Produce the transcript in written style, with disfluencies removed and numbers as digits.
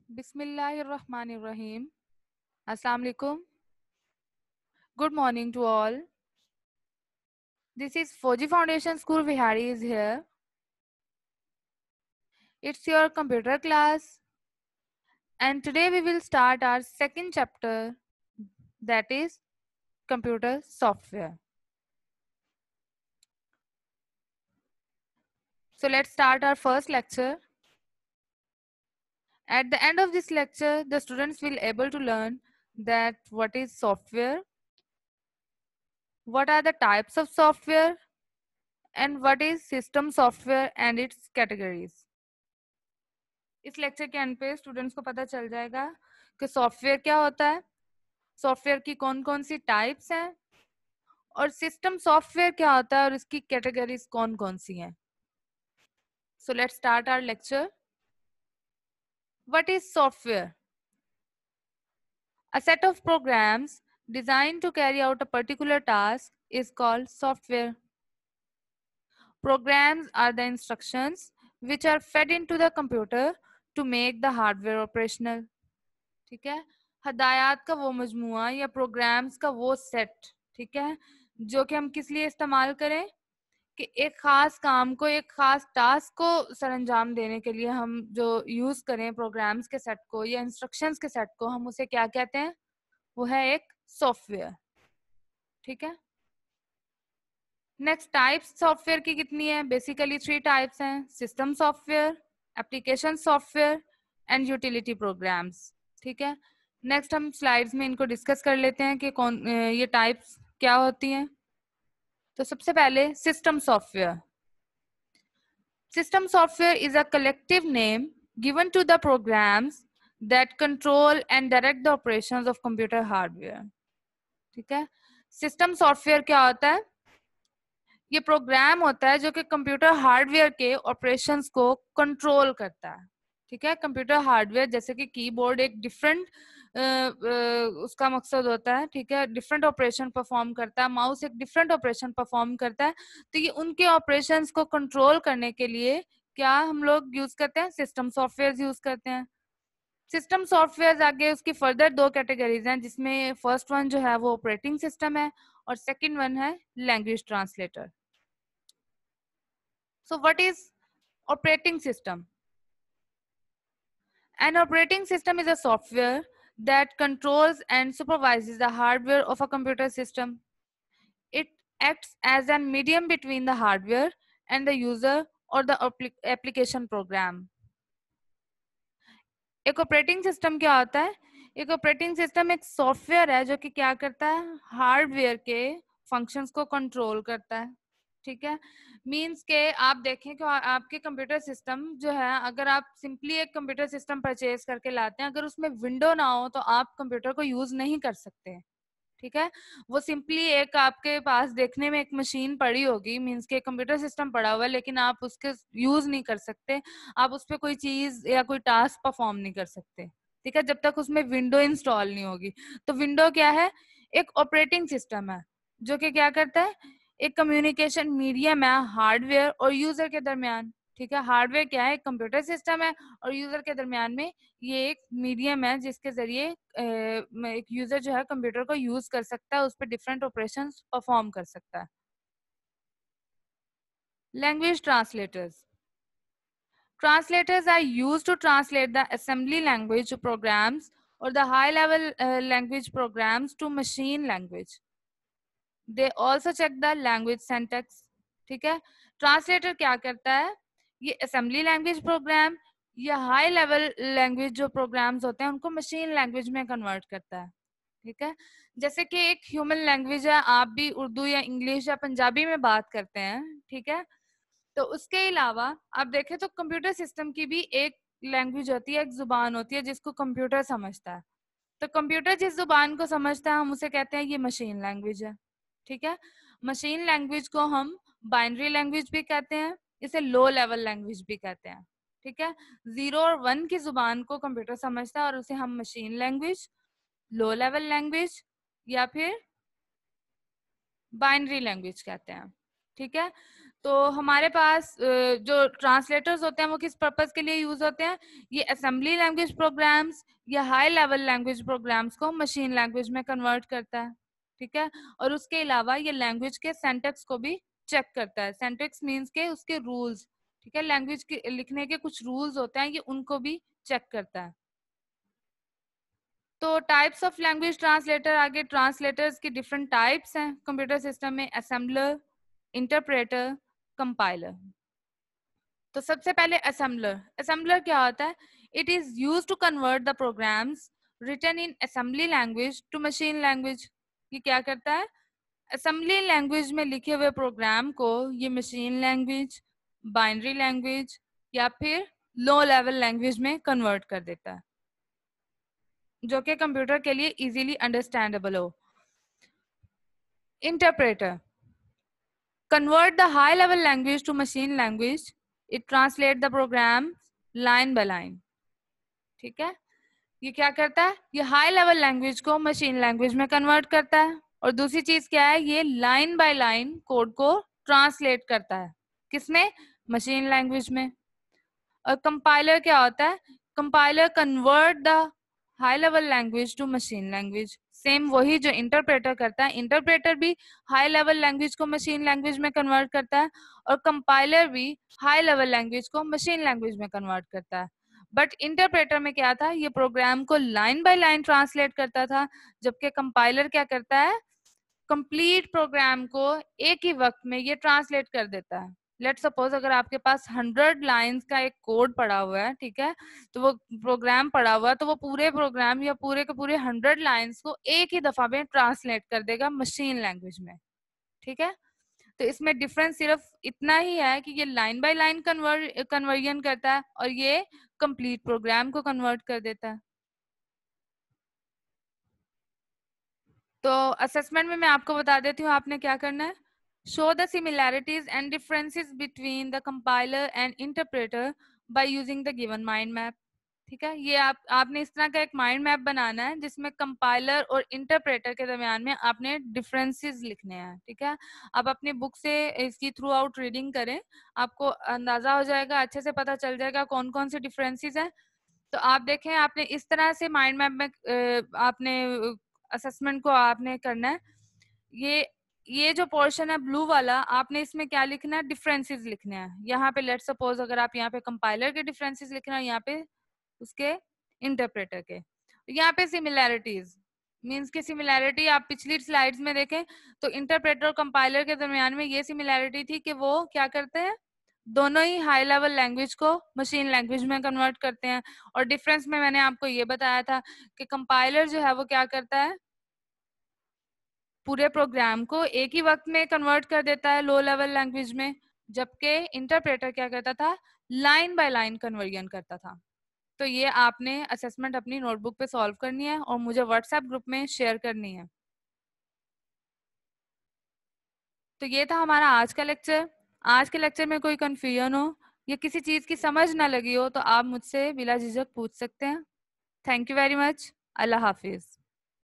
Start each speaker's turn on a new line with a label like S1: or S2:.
S1: Bismillahirrahmanirrahim. Assalamu alaikum. Good morning to all. This is Fauji Foundation School. Vihari is here. It's your computer class, and today we will start our second chapter, that is computer software. So let's start our first lecture. At the end of this lecture, the students will able to learn that what is software, what are the types of software, and what is system software and its categories. इस lecture के and पे students को पता चल जाएगा कि software क्या होता है, सॉफ्टवेयर की कौन कौन सी टाइप्स हैं, और सिस्टम सॉफ्टवेयर क्या होता है और इसकी कैटेगरीज कौन कौन सी हैं. So let's start our lecture. What is software? A set of programs designed to carry out a particular task is called software. Programs are the instructions which are fed into the computer to make the hardware operational. ठीक है, हदायत का वो मजमुआ या programmes का वो set, ठीक है, जो कि हम किस लिए इस्तेमाल करें कि एक खास काम को, एक खास टास्क को सरअंजाम देने के लिए हम जो यूज करें प्रोग्राम्स के सेट को या इंस्ट्रक्शंस के सेट को, हम उसे क्या कहते हैं? वो है एक सॉफ्टवेयर. ठीक है. नेक्स्ट, टाइप्स सॉफ्टवेयर की कितनी है? बेसिकली 3 टाइप्स हैं: system software, application software and utility programmes. ठीक है. नेक्स्ट हम स्लाइड्स में इनको डिस्कस कर लेते हैं कि कौन ये टाइप्स क्या होती हैं. तो सबसे पहले system software. System software is a collective name given to the programs that control and direct the operations of computer hardware. ठीक है. सिस्टम सॉफ्टवेयर क्या होता है? ये प्रोग्राम होता है जो कि कंप्यूटर हार्डवेयर के ऑपरेशंस को कंट्रोल करता है. ठीक है. कंप्यूटर हार्डवेयर जैसे कि कीबोर्ड एक डिफरेंट उसका मकसद होता है, ठीक है, डिफरेंट ऑपरेशन परफॉर्म करता है, माउस एक डिफरेंट ऑपरेशन परफॉर्म करता है. तो ये उनके ऑपरेशंस को कंट्रोल करने के लिए क्या हम लोग यूज करते हैं? सिस्टम सॉफ्टवेयर यूज करते हैं. सिस्टम सॉफ्टवेयर आगे उसकी फर्दर 2 कैटेगरीज हैं, जिसमें फर्स्ट वन जो है वो ऑपरेटिंग सिस्टम है और सेकेंड वन है language translator. So what is operating system? An operating system is a software that controls and supervises the hardware of a computer system. It acts as a medium between the hardware and the user or the application program. एक operating system क्या होता है? एक operating system एक software है जो कि क्या करता है? हार्डवेयर के फंक्शंस को कंट्रोल करता है. ठीक है. मीन्स के आप देखें कि आपके कंप्यूटर सिस्टम जो है, अगर आप सिंपली एक कंप्यूटर सिस्टम परचेज करके लाते हैं, अगर उसमें विंडो ना हो तो आप कंप्यूटर को यूज नहीं कर सकते. ठीक है. वो सिंपली एक आपके पास देखने में एक मशीन पड़ी होगी, मीन्स के कंप्यूटर सिस्टम पड़ा हुआ है, लेकिन आप उसके यूज नहीं कर सकते, आप उस पर कोई चीज या कोई टास्क परफॉर्म नहीं कर सकते. ठीक है. जब तक उसमें विंडो इंस्टॉल नहीं होगी. तो विंडो क्या है? एक ऑपरेटिंग सिस्टम है जो कि क्या करता है? एक कम्युनिकेशन मीडियम है हार्डवेयर और यूजर के दरमियान. ठीक है. हार्डवेयर क्या है? एक कंप्यूटर सिस्टम है और यूजर के दरमियान में ये एक मीडियम है जिसके जरिए एक यूजर जो है कंप्यूटर को यूज कर सकता है, उस पर डिफरेंट ऑपरेशंस परफॉर्म कर सकता है. Language translators. Translators are used to translate the assembly language programs or the high level language programs to machine language. They also check the language syntax. ठीक है. ट्रांसलेटर क्या करता है? ये असेंबली लैंग्वेज प्रोग्राम या हाई लेवल लैंग्वेज जो programmes होते हैं उनको मशीन लैंग्वेज में कन्वर्ट करता है. ठीक है. जैसे कि एक ह्यूमन लैंग्वेज है, आप भी उर्दू या इंग्लिश या पंजाबी में बात करते हैं. ठीक है. तो उसके अलावा आप देखें तो कंप्यूटर सिस्टम की भी एक लैंग्वेज होती है, एक जुबान होती है जिसको कंप्यूटर समझता है. तो कंप्यूटर जिस जुबान को समझता है हम उसे कहते हैं ये मशीन लैंग्वेज है. ठीक है. मशीन लैंग्वेज को हम बाइनरी लैंग्वेज भी कहते हैं, इसे लो लेवल लैंग्वेज भी कहते हैं. ठीक है. 0 और 1 की जुबान को कंप्यूटर समझता है और उसे हम machine language, low level language या फिर बाइनरी लैंग्वेज कहते हैं. ठीक है. तो हमारे पास जो ट्रांसलेटर्स होते हैं वो किस पर्पस के लिए यूज होते हैं? ये असेंबली लैंग्वेज प्रोग्राम्स या हाई लेवल लैंग्वेज प्रोग्राम्स को मशीन लैंग्वेज में कन्वर्ट करता है, ठीक है। और उसके अलावा ये लैंग्वेज के सिंटैक्स को भी चेक करता है। सिंटैक्स मीन्स के उसके रूल्स, ठीक है, लैंग्वेज के लिखने के कुछ रूल्स होते हैं, ये उनको भी चेक करता है। तो टाइप्स ऑफ लैंग्वेज ट्रांसलेटर, आगे ट्रांसलेटर्स की डिफरेंट टाइप्स हैं कंप्यूटर सिस्टम में: असेंबलर, इंटरप्रेटर, कंपाइलर। तो सबसे पहले असेंबलर। असेंबलर क्या होता है? It is use to convert the programs written in assembly language to machine language. ये क्या करता है? असेंबली लैंग्वेज में लिखे हुए प्रोग्राम को ये मशीन लैंग्वेज, बाइनरी लैंग्वेज या फिर लो लेवल लैंग्वेज में कन्वर्ट कर देता है, जो कि कंप्यूटर के लिए इजीली अंडरस्टैंडेबल हो। Interpreter convert the high level language to machine language. It translate the program line by line, ठीक है। ये क्या करता है? ये हाई लेवल लैंग्वेज को मशीन लैंग्वेज में कन्वर्ट करता है। और दूसरी चीज क्या है? ये लाइन बाय लाइन कोड को ट्रांसलेट करता है। किसमें? मशीन लैंग्वेज में। और कंपाइलर क्या होता है? Compiler convert the high level language to machine language. Same वही जो इंटरप्रेटर करता है। इंटरप्रेटर भी हाई लेवल लैंग्वेज को मशीन लैंग्वेज में कन्वर्ट करता है और कंपाइलर भी हाई लेवल लैंग्वेज को मशीन लैंग्वेज में कन्वर्ट करता है। बट इंटरप्रेटर में क्या था? ये प्रोग्राम को लाइन बाय लाइन ट्रांसलेट करता था, जबकि कंपाइलर क्या करता है? कंप्लीट प्रोग्राम को एक ही वक्त में ये ट्रांसलेट कर देता है। लेट सपोज अगर आपके पास 100 लाइंस का एक कोड पड़ा हुआ है, ठीक है, तो वो प्रोग्राम पड़ा हुआ है, तो वो पूरे प्रोग्राम या पूरे के पूरे 100 लाइंस को एक ही दफा में ट्रांसलेट कर देगा मशीन लैंग्वेज में, ठीक है। तो इसमें डिफरेंस सिर्फ इतना ही है कि ये लाइन बाय लाइन कन्वर्जन करता है और ये कंप्लीट प्रोग्राम को कन्वर्ट कर देता है। तो असेसमेंट में मैं आपको बता देती हूँ आपने क्या करना है। Show the similarities and differences between the compiler and interpreter by using the given mind map, ठीक है। ये आपने इस तरह का एक माइंड मैप बनाना है जिसमें कंपाइलर और इंटरप्रेटर के दरमियान में आपने डिफरेंसेस लिखने हैं, ठीक है। आप अपनी बुक से इसकी थ्रू आउट रीडिंग करें, आपको अंदाजा हो जाएगा, अच्छे से पता चल जाएगा कौन कौन से डिफरेंसेस हैं। तो आप देखें, आपने इस तरह से माइंड मैप में आपने असेसमेंट को आपने करना है। ये जो पोर्शन है ब्लू वाला, आपने इसमें क्या लिखना है? डिफरेंसेस लिखने हैं। यहाँ पे लेट सपोज अगर आप यहाँ पे कंपाइलर के डिफरेंसेस लिखना है, यहाँ पे उसके इंटरप्रेटर के। यहाँ पे सिमिलैरिटीज मीन्स की सिमिलैरिटी आप पिछली स्लाइड्स में देखें तो इंटरप्रेटर और कंपाइलर के दरमियान में ये सिमिलैरिटी थी कि वो क्या करते हैं? दोनों ही हाई लेवल लैंग्वेज को मशीन लैंग्वेज में कन्वर्ट करते हैं। और डिफरेंस में मैंने आपको ये बताया था कि कंपाइलर जो है वो क्या करता है? पूरे प्रोग्राम को एक ही वक्त में कन्वर्ट कर देता है लो लेवल लैंग्वेज में, जबकि इंटरप्रेटर क्या करता था? लाइन बाय लाइन कन्वर्जन करता था। तो ये आपने असेसमेंट अपनी नोटबुक पे सॉल्व करनी है और मुझे व्हाट्सएप ग्रुप में शेयर करनी है। तो ये था हमारा आज का लेक्चर। आज के लेक्चर में कोई कंफ्यूजन हो या किसी चीज की समझ ना लगी हो तो आप मुझसे बिला झिझक पूछ सकते हैं। Thank you very much. Allah Hafiz.